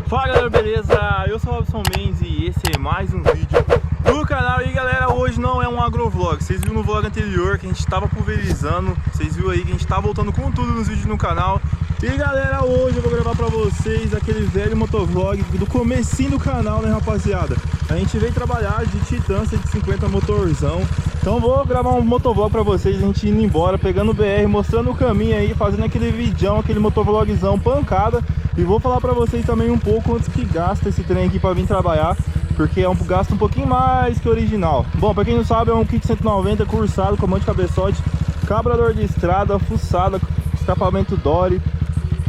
Fala galera, beleza? Eu sou o Robson Mendes e esse é mais um vídeo do canal. E galera, hoje não é um agrovlog. Vocês viram no vlog anterior que a gente estava pulverizando. Vocês viram aí que a gente tá voltando com tudo nos vídeos no canal. E galera, hoje eu vou gravar pra vocês aquele velho motovlog do comecinho do canal, né rapaziada? A gente veio trabalhar de Titan 150 Motorzão. Então vou gravar um motovlog pra vocês, a gente indo embora, pegando o BR, mostrando o caminho aí, fazendo aquele vidão, aquele motovlogzão pancada. E vou falar pra vocês também um pouco antes que gasta esse trem aqui pra vir trabalhar, porque é um gasto um pouquinho mais que original. Bom, pra quem não sabe, é um kit 190 cursado, comando de cabeçote, cabrador de estrada, fuçada, escapamento Dory,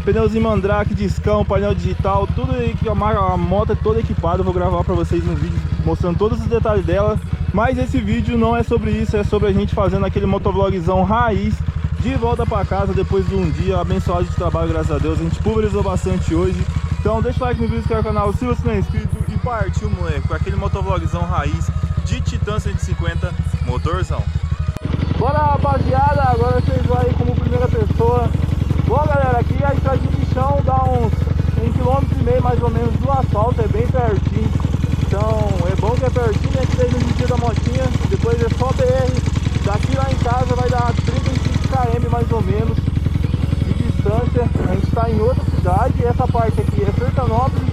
pneuzinho Mandrake, discão, painel digital, tudo aí que a moto é toda equipada. Eu vou gravar pra vocês um vídeo mostrando todos os detalhes dela. Mas esse vídeo não é sobre isso, é sobre a gente fazendo aquele motovlogzão raiz, de volta pra casa depois de um dia abençoado de trabalho, graças a Deus. A gente pulverizou bastante hoje. Então deixa o like no vídeo, inscreva no canal se você não é inscrito e partiu, moleque, com aquele motovlogzão raiz de Titan 150 Motorzão. Bora rapaziada, agora vocês vão aí como primeira pessoa. Bom galera, aqui a estradinha de chão dá uns 1,5 km mais ou menos do asfalto, é bem pertinho. Então é bom que é pertinho, né? Que daí no dia da motinha, depois é só BR. Daqui lá em casa vai dar 35 km mais ou menos de distância. A gente está em outra cidade, essa parte aqui é Sertanópolis.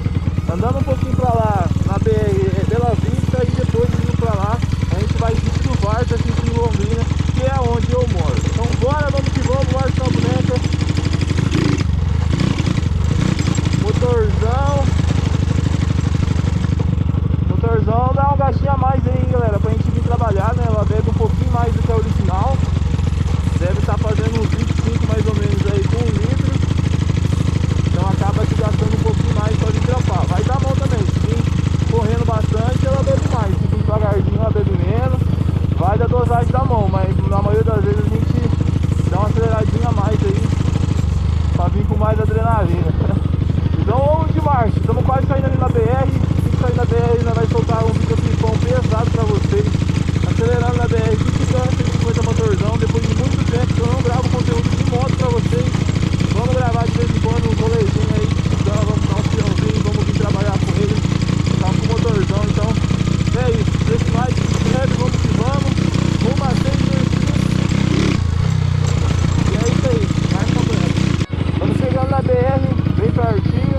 Andando um pouquinho para lá, na BR é Bela Vista, e depois indo para lá, a gente vai sentindo Varta, sentindo Londrina, que é onde eu moro. Então bora, vamos que vamos, bora essa boneca. Motorzão dá um gastinho a mais aí, galera, pra gente vir trabalhar, né? Ela bebe um pouquinho mais do que a original. Deve estar fazendo uns 25 mais ou menos aí com 1 litro. Então acaba se gastando um pouquinho mais só de trampar. Vai dar mão também, se vir correndo bastante ela bebe mais, se vir devagarzinho ela bebe menos. Vai da dosagem da mão, mas na maioria das vezes a gente dá uma aceleradinha a mais aí pra vir com mais adrenalina. Então vamos de marcha, estamos quase saindo ali na BR. Sair na BR, nós vai soltar um videoclipão pesado pra vocês, acelerando na BR de Titan 150 Motorzão. Depois de muito tempo que eu não gravo conteúdo de moto pra vocês, vamos gravar de vez em quando um rolezinho aí de Titan, vamos dar um peãozinho, vamos vir trabalhar com ele, tá com o Motorzão. Então é isso, deixa o like, se inscreve, vamos que vamos, rumo a 6 minutinhos. E é isso aí, marcha amanhã. Estamos chegando na BR, bem pertinho.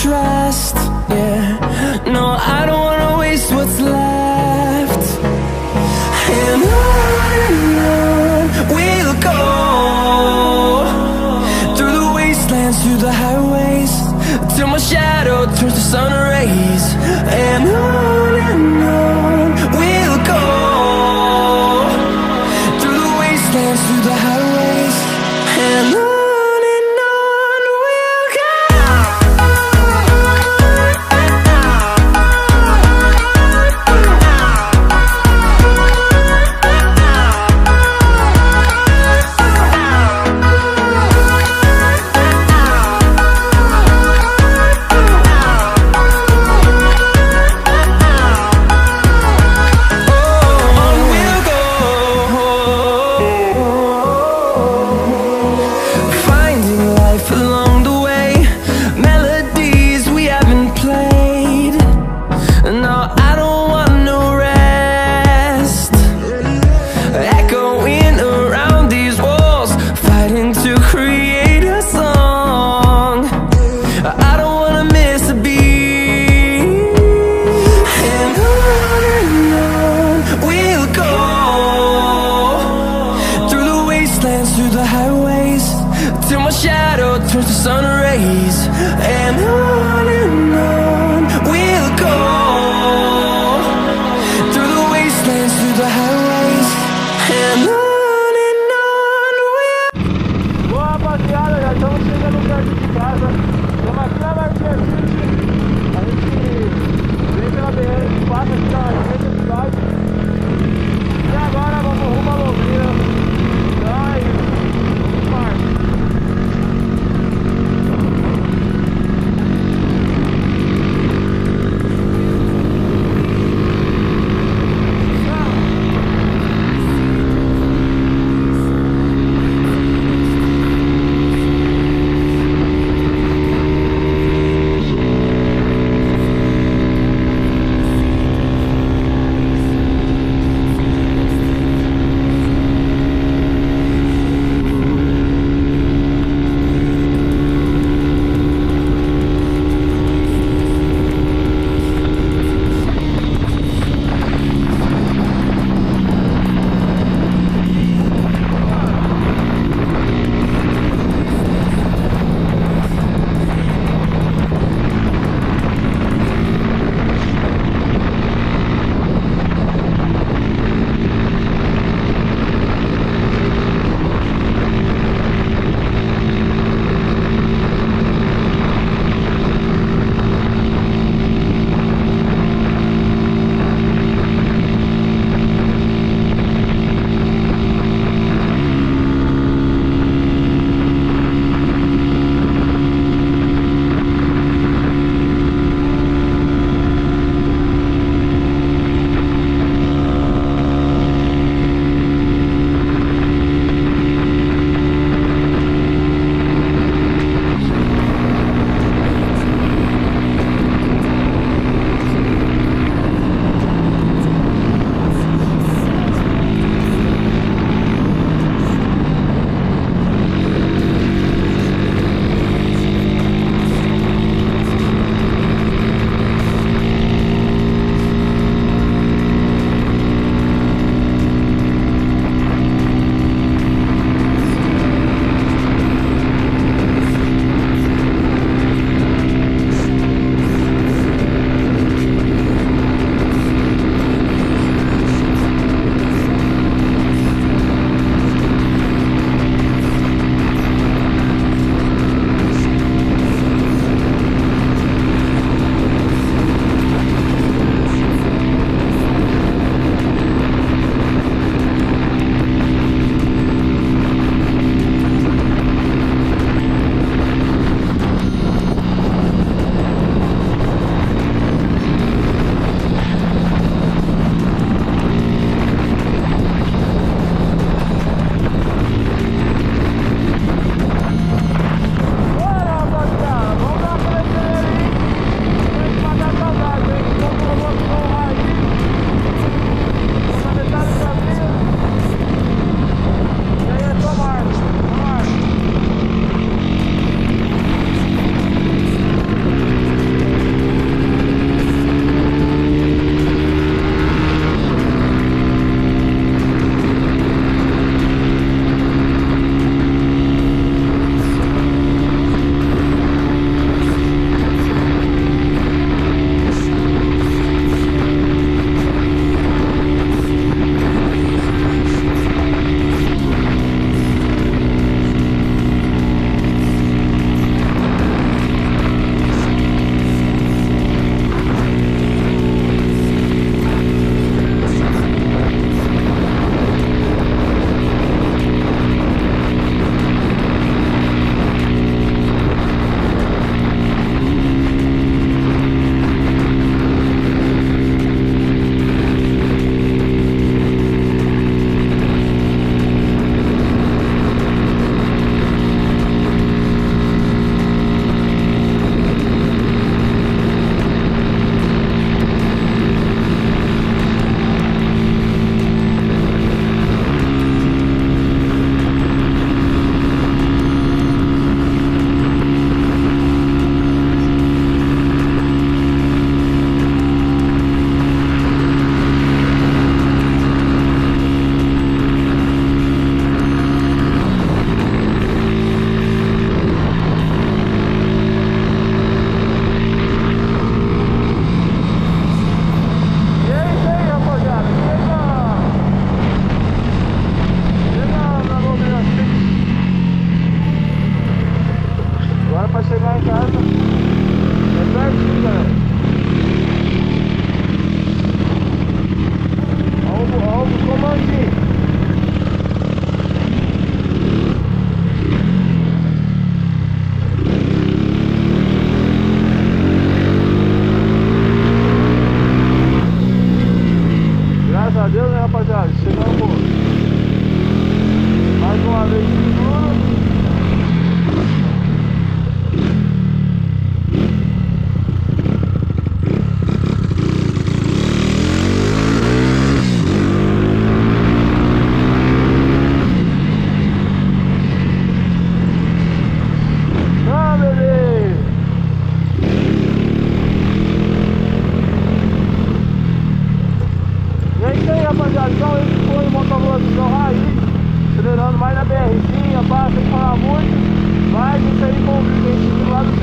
Trust, yeah. No, I don't wanna waste what's left. And on we'll go, through the wastelands, through the highways, till my shadow turns to sun rays. And on we'll go, through the wastelands, through the highways, and on.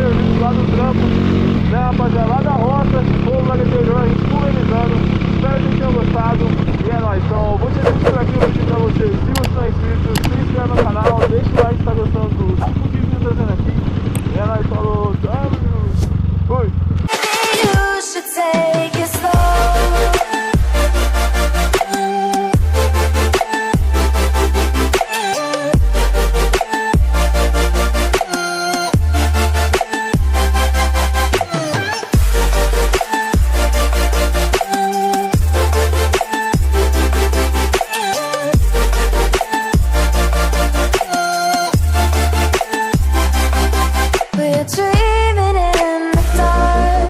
serviço lá do trampo, né, rapaziada? Lá da roça, ou lá do interior,